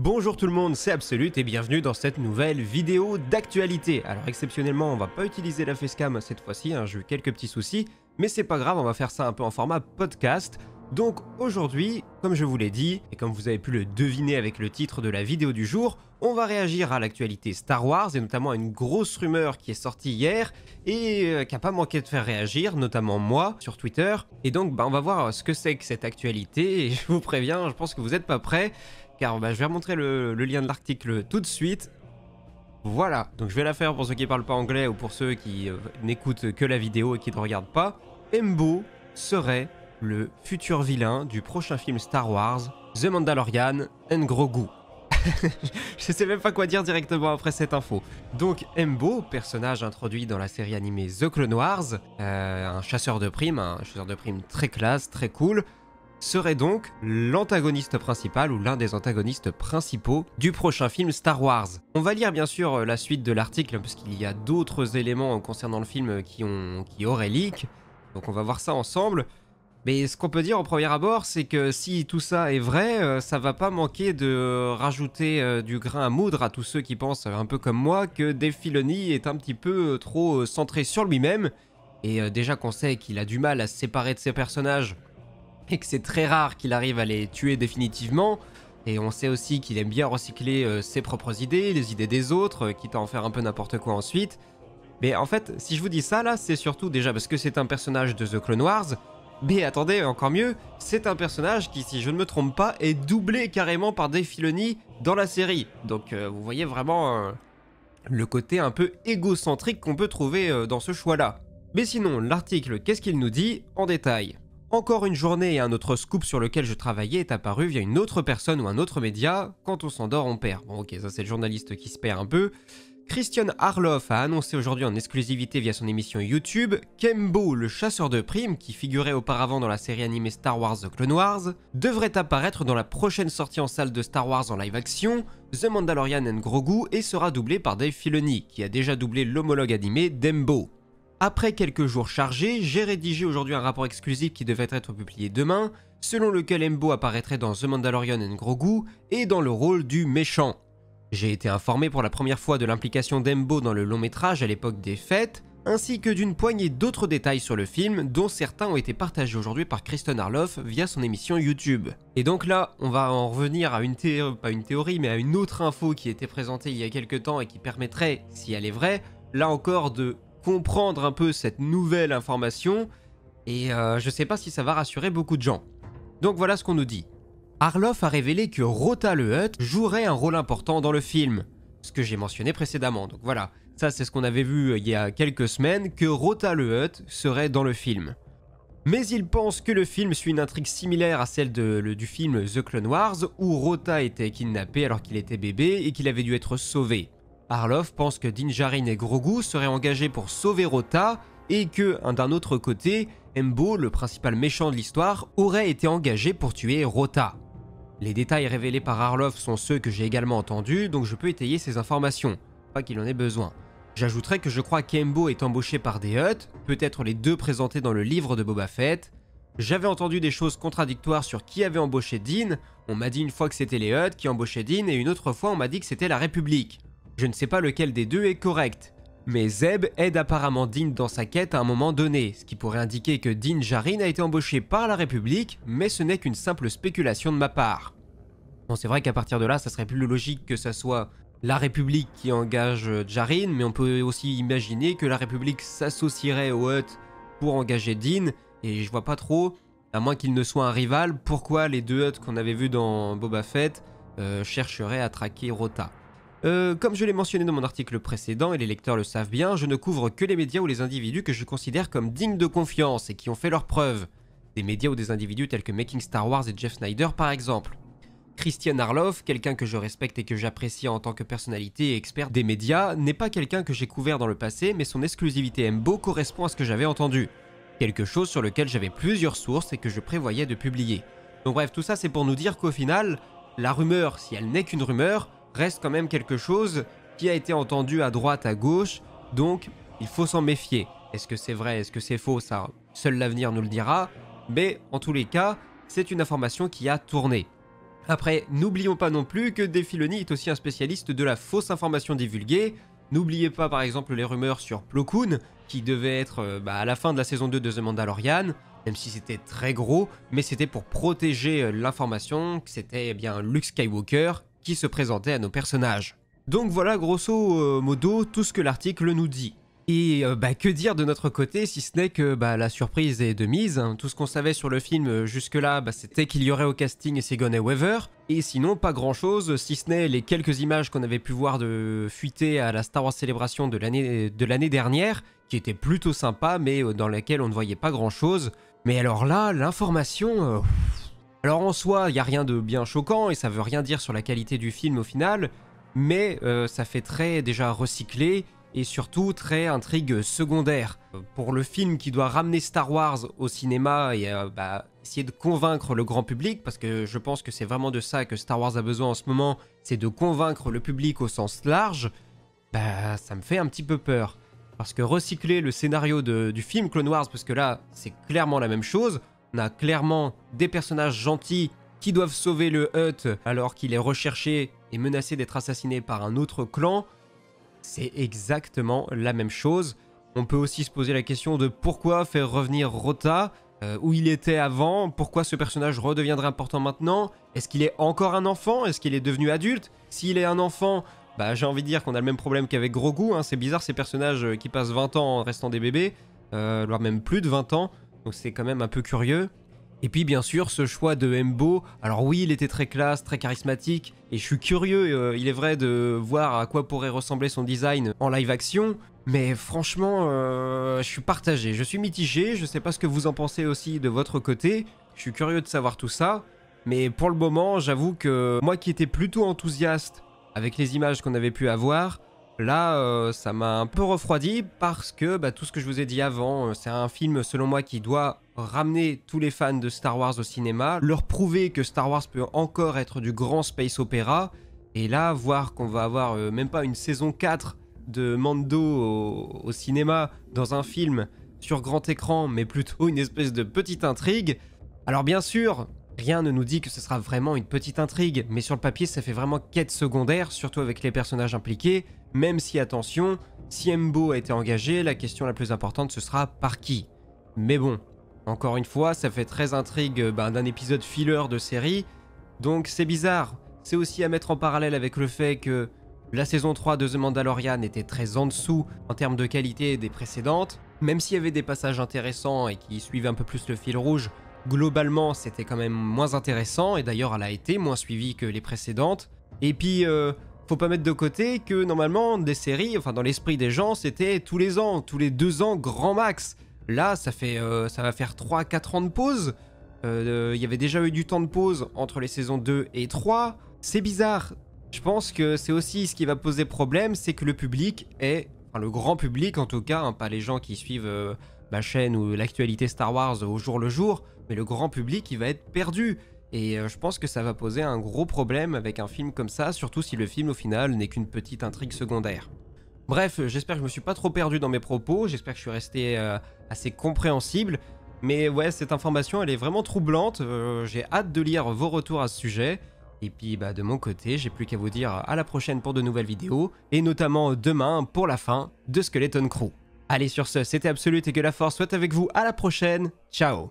Bonjour tout le monde, c'est Absolute et bienvenue dans cette nouvelle vidéo d'actualité. Alors exceptionnellement, on va pas utiliser la facecam cette fois-ci, j'ai eu quelques petits soucis, mais c'est pas grave, on va faire ça un peu en format podcast. Donc aujourd'hui, comme je vous l'ai dit, et comme vous avez pu le deviner avec le titre de la vidéo du jour, on va réagir à l'actualité Star Wars et notamment à une grosse rumeur qui est sortie hier et qui a pas manqué de faire réagir, notamment moi, sur Twitter. Et donc on va voir ce que c'est que cette actualité et je vous préviens, je pense que vous n'êtes pas prêts. Car je vais remontrer le lien de l'article tout de suite. Voilà, donc je vais la faire pour ceux qui ne parlent pas anglais ou pour ceux qui n'écoutent que la vidéo et qui ne regardent pas. Embo serait le futur vilain du prochain film Star Wars, The Mandalorian and Grogu. Je sais même pas quoi dire directement après cette info. Donc Embo, personnage introduit dans la série animée The Clone Wars, un chasseur de primes très classe, très cool, serait donc l'antagoniste principal ou l'un des antagonistes principaux du prochain film Star Wars. On va lire bien sûr la suite de l'article parce qu'il y a d'autres éléments concernant le film qui auraient leak, donc on va voir ça ensemble. Mais ce qu'on peut dire au premier abord, c'est que si tout ça est vrai, ça va pas manquer de rajouter du grain à moudre à tous ceux qui pensent un peu comme moi que Dave Filoni est un petit peu trop centré sur lui-même. Et déjà qu'on sait qu'il a du mal à se séparer de ses personnages et que c'est très rare qu'il arrive à les tuer définitivement, et on sait aussi qu'il aime bien recycler ses propres idées, les idées des autres, quitte à en faire un peu n'importe quoi ensuite. Mais en fait, si je vous dis ça là, c'est surtout déjà parce que c'est un personnage de The Clone Wars, mais attendez, encore mieux, c'est un personnage qui, si je ne me trompe pas, est doublé carrément par Dave Filoni dans la série. Donc vous voyez vraiment le côté un peu égocentrique qu'on peut trouver dans ce choix-là. Mais sinon, l'article, qu'est-ce qu'il nous dit en détail ? Encore une journée et un autre scoop sur lequel je travaillais est apparu via une autre personne ou un autre média. Quand on s'endort, on perd. Bon ok, ça c'est le journaliste qui se perd un peu. Christian Harloff a annoncé aujourd'hui en exclusivité via son émission YouTube qu'Embo, le chasseur de primes, qui figurait auparavant dans la série animée Star Wars The Clone Wars, devrait apparaître dans la prochaine sortie en salle de Star Wars en live action, The Mandalorian and Grogu, et sera doublé par Dave Filoni, qui a déjà doublé l'homologue animé d'Embo. Après quelques jours chargés, j'ai rédigé aujourd'hui un rapport exclusif qui devrait être publié demain, selon lequel Embo apparaîtrait dans The Mandalorian and Grogu et dans le rôle du méchant. J'ai été informé pour la première fois de l'implication d'Embo dans le long métrage à l'époque des fêtes, ainsi que d'une poignée d'autres détails sur le film, dont certains ont été partagés aujourd'hui par Christian Harloff via son émission YouTube. Et donc là, on va en revenir à pas une théorie, mais à une autre info qui a été présentée il y a quelques temps et qui permettrait, si elle est vraie, là encore de comprendre un peu cette nouvelle information, et je sais pas si ça va rassurer beaucoup de gens. Donc voilà ce qu'on nous dit. Harloff a révélé que Rota le Hutt jouerait un rôle important dans le film, ce que j'ai mentionné précédemment. Donc voilà, ça c'est ce qu'on avait vu il y a quelques semaines, que Rota le Hutt serait dans le film. Mais il pense que le film suit une intrigue similaire à celle du film The Clone Wars, où Rota était kidnappé alors qu'il était bébé et qu'il avait dû être sauvé. Harloff pense que Din Djarin et Grogu seraient engagés pour sauver Rota et que, d'un autre côté, Embo, le principal méchant de l'histoire, aurait été engagé pour tuer Rota. Les détails révélés par Harloff sont ceux que j'ai également entendus, donc je peux étayer ces informations, pas qu'il en ait besoin. J'ajouterai que je crois qu'Embo est embauché par des Hutt, peut-être les deux présentés dans le livre de Boba Fett. J'avais entendu des choses contradictoires sur qui avait embauché Din, on m'a dit une fois que c'était les Hutt qui embauchaient Din et une autre fois on m'a dit que c'était la République. Je ne sais pas lequel des deux est correct, mais Zeb aide apparemment Din dans sa quête à un moment donné, ce qui pourrait indiquer que Din Djarin a été embauché par la République, mais ce n'est qu'une simple spéculation de ma part. Bon, c'est vrai qu'à partir de là, ça serait plus logique que ça soit la République qui engage Djarin, mais on peut aussi imaginer que la République s'associerait aux Hutt pour engager Din, et je vois pas trop, à moins qu'il ne soit un rival, pourquoi les deux Hutt qu'on avait vus dans Boba Fett chercheraient à traquer Rota. Comme je l'ai mentionné dans mon article précédent, et les lecteurs le savent bien, je ne couvre que les médias ou les individus que je considère comme dignes de confiance et qui ont fait leurs preuves. Des médias ou des individus tels que Making Star Wars et Jeff Snyder par exemple. Christian Harloff, quelqu'un que je respecte et que j'apprécie en tant que personnalité et expert des médias, n'est pas quelqu'un que j'ai couvert dans le passé, mais son exclusivité Embo correspond à ce que j'avais entendu. Quelque chose sur lequel j'avais plusieurs sources et que je prévoyais de publier. Donc bref, tout ça c'est pour nous dire qu'au final, la rumeur, si elle n'est qu'une rumeur, reste quand même quelque chose qui a été entendu à droite, à gauche, donc il faut s'en méfier. Est-ce que c'est vrai, est-ce que c'est faux, ça, seul l'avenir nous le dira, mais en tous les cas, c'est une information qui a tourné. Après, n'oublions pas non plus que Dave Filoni est aussi un spécialiste de la fausse information divulguée. N'oubliez pas par exemple les rumeurs sur Plo Koon, qui devait être à la fin de la saison 2 de The Mandalorian, même si c'était très gros, mais c'était pour protéger l'information que c'était bien Luke Skywalker qui se présentait à nos personnages. Donc voilà grosso modo tout ce que l'article nous dit. Et que dire de notre côté si ce n'est que la surprise est de mise. Tout ce qu'on savait sur le film jusque-là, c'était qu'il y aurait au casting Sigourney Weaver. Et sinon, pas grand-chose, si ce n'est les quelques images qu'on avait pu voir de fuiter à la Star Wars Célébration de l'année dernière, qui étaient plutôt sympas, mais dans lesquelles on ne voyait pas grand-chose. Mais alors là, l'information... Alors en soi, il n'y a rien de bien choquant, et ça veut rien dire sur la qualité du film au final, mais ça fait très déjà recyclé, et surtout très intrigue secondaire. Pour le film qui doit ramener Star Wars au cinéma et essayer de convaincre le grand public, parce que je pense que c'est vraiment de ça que Star Wars a besoin en ce moment, c'est de convaincre le public au sens large, ça me fait un petit peu peur. Parce que recycler le scénario du film Clone Wars, parce que là, c'est clairement la même chose, on a clairement des personnages gentils qui doivent sauver le Hutt alors qu'il est recherché et menacé d'être assassiné par un autre clan. C'est exactement la même chose. On peut aussi se poser la question de pourquoi faire revenir Rota, où il était avant, pourquoi ce personnage redeviendrait important maintenant. Est-ce qu'il est encore un enfant? Est-ce qu'il est devenu adulte? S'il est un enfant, j'ai envie de dire qu'on a le même problème qu'avec Grogu, hein. C'est bizarre ces personnages qui passent 20 ans en restant des bébés, voire même plus de 20 ans, donc c'est quand même un peu curieux. Et puis bien sûr ce choix de Mbo, alors oui il était très classe, très charismatique, et je suis curieux, il est vrai, de voir à quoi pourrait ressembler son design en live action, mais franchement je suis partagé, je suis mitigé, je sais pas ce que vous en pensez aussi de votre côté, je suis curieux de savoir tout ça, mais pour le moment j'avoue que moi qui étais plutôt enthousiaste avec les images qu'on avait pu avoir, là ça m'a un peu refroidi parce que tout ce que je vous ai dit avant, c'est un film selon moi qui doit ramener tous les fans de Star Wars au cinéma, leur prouver que Star Wars peut encore être du grand space opéra, et là voir qu'on va avoir même pas une saison 4 de Mando au cinéma dans un film sur grand écran, mais plutôt une espèce de petite intrigue. Alors bien sûr, rien ne nous dit que ce sera vraiment une petite intrigue, mais sur le papier ça fait vraiment quête secondaire, surtout avec les personnages impliqués, même si attention, si Mbo a été engagé, la question la plus importante ce sera par qui. Mais bon, encore une fois, ça fait très intrigue d'un épisode filler de série, donc c'est bizarre. C'est aussi à mettre en parallèle avec le fait que la saison 3 de The Mandalorian était très en dessous en termes de qualité des précédentes, même s'il y avait des passages intéressants et qui suivaient un peu plus le fil rouge, globalement c'était quand même moins intéressant, et d'ailleurs elle a été moins suivie que les précédentes. Et puis faut pas mettre de côté que normalement des séries, enfin dans l'esprit des gens, c'était tous les ans, tous les 2 ans grand max. Là, ça va faire 3-4 ans de pause. Il y avait déjà eu du temps de pause entre les saisons 2 et 3. C'est bizarre. Je pense que c'est aussi ce qui va poser problème, c'est que le public est... Enfin, le grand public en tout cas, hein, pas les gens qui suivent ma chaîne ou l'actualité Star Wars au jour le jour, mais le grand public, il va être perdu. Et je pense que ça va poser un gros problème avec un film comme ça, surtout si le film au final n'est qu'une petite intrigue secondaire. Bref, j'espère que je me suis pas trop perdu dans mes propos, j'espère que je suis resté assez compréhensible, mais ouais, cette information elle est vraiment troublante, j'ai hâte de lire vos retours à ce sujet, et puis de mon côté, j'ai plus qu'à vous dire à la prochaine pour de nouvelles vidéos, et notamment demain pour la fin de Skeleton Crew. Allez sur ce, c'était Absolute et que la force soit avec vous, à la prochaine, ciao.